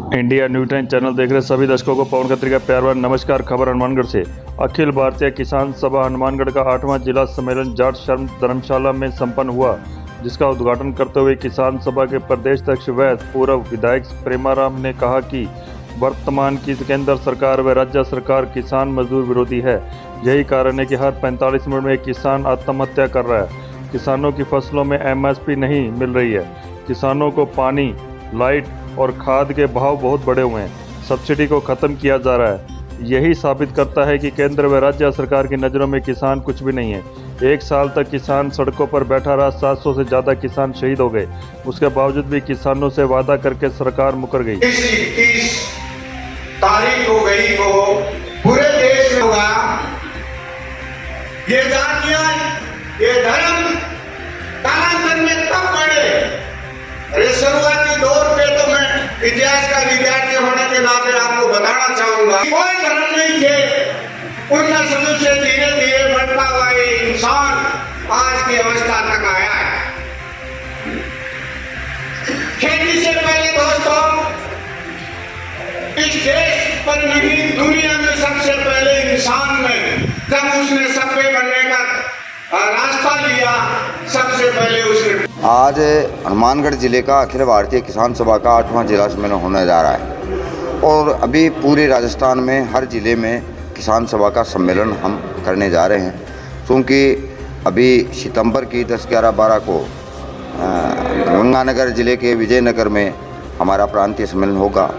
India news 10 channel देख रहे सभी दर्शकों को पवन खत्री का प्यार भरा नमस्कार। खबर हनुमानगढ़ से। अखिल भारतीय किसान सभा हनुमानगढ़ का 8वां जिला सम्मेलन जाट शर्म धर्मशाला में संपन्न हुआ, जिसका उद्घाटन करते हुए किसान सभा के प्रदेश अध्यक्ष व पूर्व विधायक प्रेमाराम ने कहा कि वर्तमान की केंद्र सरकार व राज्य सरकार किसान मजदूर विरोधी है। यही कारण है कि हर 45 मिनट में एक किसान आत्महत्या कर रहा है। किसानों की फसलों में MSP नहीं मिल रही है। किसानों को पानी, लाइट और खाद के भाव बहुत बढ़े हुए हैं। सब्सिडी को खत्म किया जा रहा है। यही साबित करता है कि केंद्र व राज्य सरकार की नज़रों में किसान कुछ भी नहीं है। एक साल तक किसान सड़कों पर बैठा रहा। 700 से ज़्यादा किसान शहीद हो गए। उसके बावजूद भी किसानों से वादा करके सरकार मुकर गई। 21 तारीख हो गई तो पूरे देश में होगा ये जातियां, ये धर्म कालांतर में कब बढ़े। अरे शुरुआती दौर पे तो मैं इतिहास का विद्यार्थी होने के नाते आपको बताना चाहूंगा, कोई धर्म नहीं थे। उनका समझ से धीरे धीरे बढ़ता हुआ ये इंसान आज की अवस्था तक आया है। खेती से पहले दोस्तों इस देश पर नहीं, दुनिया में सबसे पहले इंसान ने जब उसने सभ्य बनने का रास्ता लिया, सबसे पहले उसने आज हनुमानगढ़ जिले का अखिल भारतीय किसान सभा का 8वां जिला सम्मेलन होने जा रहा है और अभी पूरे राजस्थान में हर जिले में किसान सभा का सम्मेलन हम करने जा रहे हैं, क्योंकि अभी सितंबर की 10, 11, 12 को गंगानगर जिले के विजयनगर में हमारा प्रांतीय सम्मेलन होगा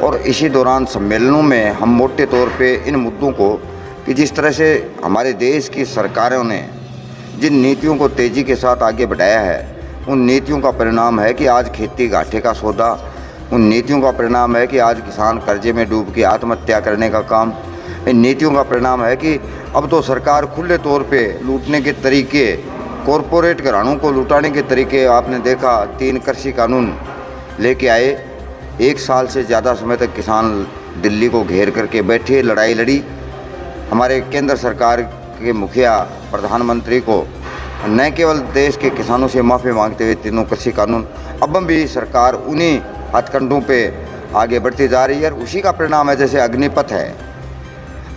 और इसी दौरान सम्मेलनों में हम मोटे तौर पे इन मुद्दों को कि जिस तरह से हमारे देश की सरकारों ने जिन नीतियों को तेज़ी के साथ आगे बढ़ाया है, उन नीतियों का परिणाम है कि आज खेती घाटे का सौदा, उन नीतियों का परिणाम है कि आज किसान कर्जे में डूब के आत्महत्या करने का काम, इन नीतियों का परिणाम है कि अब तो सरकार खुले तौर पे लूटने के तरीके, कॉरपोरेट घरानों को लुटाने के तरीके, आपने देखा 3 कृषि कानून लेके आए। 1 साल से ज़्यादा समय तक किसान दिल्ली को घेर करके बैठे, लड़ाई लड़ी। हमारे केंद्र सरकार के मुखिया प्रधानमंत्री को न केवल देश के किसानों से माफ़ी मांगते हुए 3 कृषि कानून, अब भी सरकार उन्हीं हथकंडों पे आगे बढ़ती जा रही है। और उसी का परिणाम है जैसे अग्निपथ है।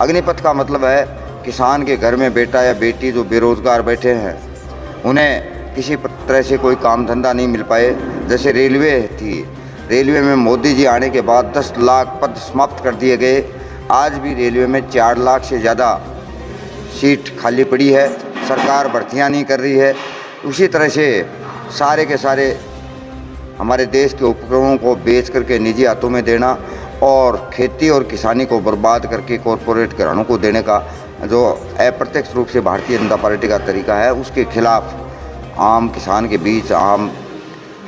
अग्निपथ का मतलब है किसान के घर में बेटा या बेटी जो बेरोजगार बैठे हैं, उन्हें किसी तरह से कोई काम धंधा नहीं मिल पाए। जैसे रेलवे थी, रेलवे में मोदी जी आने के बाद 10 लाख पद समाप्त कर दिए गए। आज भी रेलवे में 4 लाख से ज़्यादा सीट खाली पड़ी है, सरकार भर्तियां नहीं कर रही है। उसी तरह से सारे के सारे हमारे देश के उपकरणों को बेच करके निजी हाथों में देना और खेती और किसानी को बर्बाद करके कॉरपोरेट घरानों को देने का जो अप्रत्यक्ष रूप से भारतीय जनता पार्टी का तरीका है, उसके खिलाफ आम किसान के बीच, आम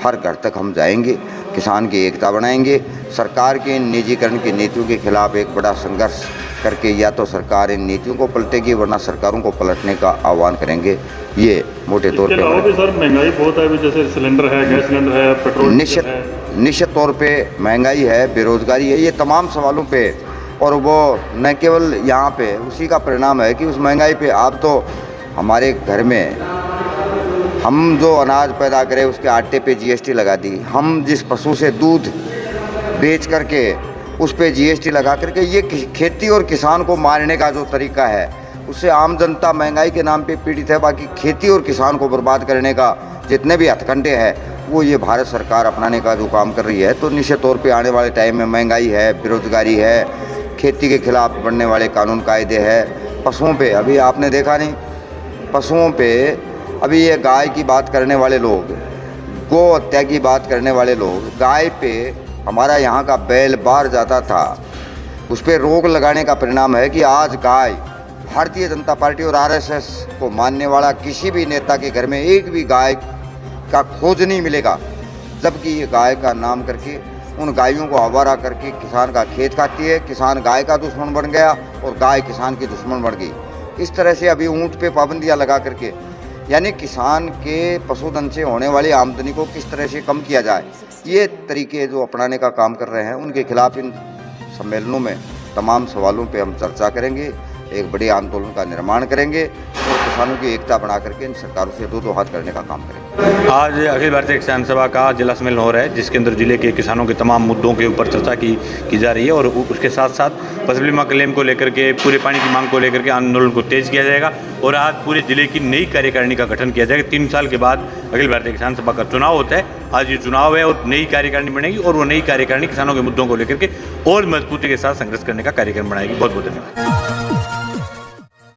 हर घर तक हम जाएंगे, किसान की एकता बनाएंगे। सरकार के इन निजीकरण की नीतियों के खिलाफ एक बड़ा संघर्ष करके या तो सरकार इन नीतियों को पलटेगी, वरना सरकारों को पलटने का आह्वान करेंगे। ये मोटे तौर पे सर महंगाई बहुत है, जैसे सिलेंडर है, गैस सिलेंडर है, पेट्रोल निश्चित तौर पे महंगाई है, बेरोजगारी है, ये तमाम सवालों पे, और वो न केवल यहाँ पे, उसी का परिणाम है कि उस महंगाई पे आप तो हमारे घर में हम जो अनाज पैदा करें उसके आटे पे GST लगा दी, हम जिस पशु से दूध बेच करके उस पे GST लगा करके, ये खेती और किसान को मारने का जो तरीका है, उससे आम जनता महंगाई के नाम पे पीड़ित है। बाकी खेती और किसान को बर्बाद करने का जितने भी हथकंडे हैं, वो ये भारत सरकार अपनाने का जो काम कर रही है। तो निश्चित तौर पे आने वाले टाइम में महंगाई है, बेरोजगारी है, खेती के खिलाफ बनने वाले कानून कायदे है। पशुओं पे अभी आपने देखा नहीं, पशुओं पे अभी ये गाय की बात करने वाले लोग, गौ हत्या की बात करने वाले लोग, गाय पे हमारा यहाँ का बैल बाहर जाता था, उस पर रोक लगाने का परिणाम है कि आज गाय, भारतीय जनता पार्टी और RSS को मानने वाला किसी भी नेता के घर में एक भी गाय का खोज नहीं मिलेगा, जबकि ये गाय का नाम करके उन गायों को आवारा करके किसान का खेत खाती है। किसान गाय का दुश्मन बन गया और गाय किसान की दुश्मन बन गई। इस तरह से अभी ऊँट पे पाबंदियाँ लगा करके, यानी किसान के पशुधन से होने वाली आमदनी को किस तरह से कम किया जाए, ये तरीके जो अपनाने का काम कर रहे हैं, उनके खिलाफ इन सम्मेलनों में तमाम सवालों पे हम चर्चा करेंगे, एक बड़े आंदोलन का निर्माण करेंगे और किसानों की एकता बना करके इन सरकारों से दो हाथ करने का काम करेंगे। आज अखिल भारतीय किसान सभा का जिला सम्मेलन हो रहा है, जिसके अंदर जिले के किसानों के तमाम मुद्दों के ऊपर चर्चा की जा रही है और उसके साथ साथ फसल बीमा क्लेम को लेकर के, पूरे पानी की मांग को लेकर के आंदोलन को तेज किया जाएगा और आज पूरे जिले की नई कार्यकारिणी का गठन किया जाएगा। 3 साल के बाद अखिल भारतीय किसान सभा का चुनाव होता है। आज ये चुनाव है और नई कार्यकारिणी बनेगी और वो नई कार्यकारिणी किसानों के मुद्दों को लेकर के और मजबूती के साथ संघर्ष करने का कार्यक्रम बनाएगी। बहुत बहुत धन्यवाद।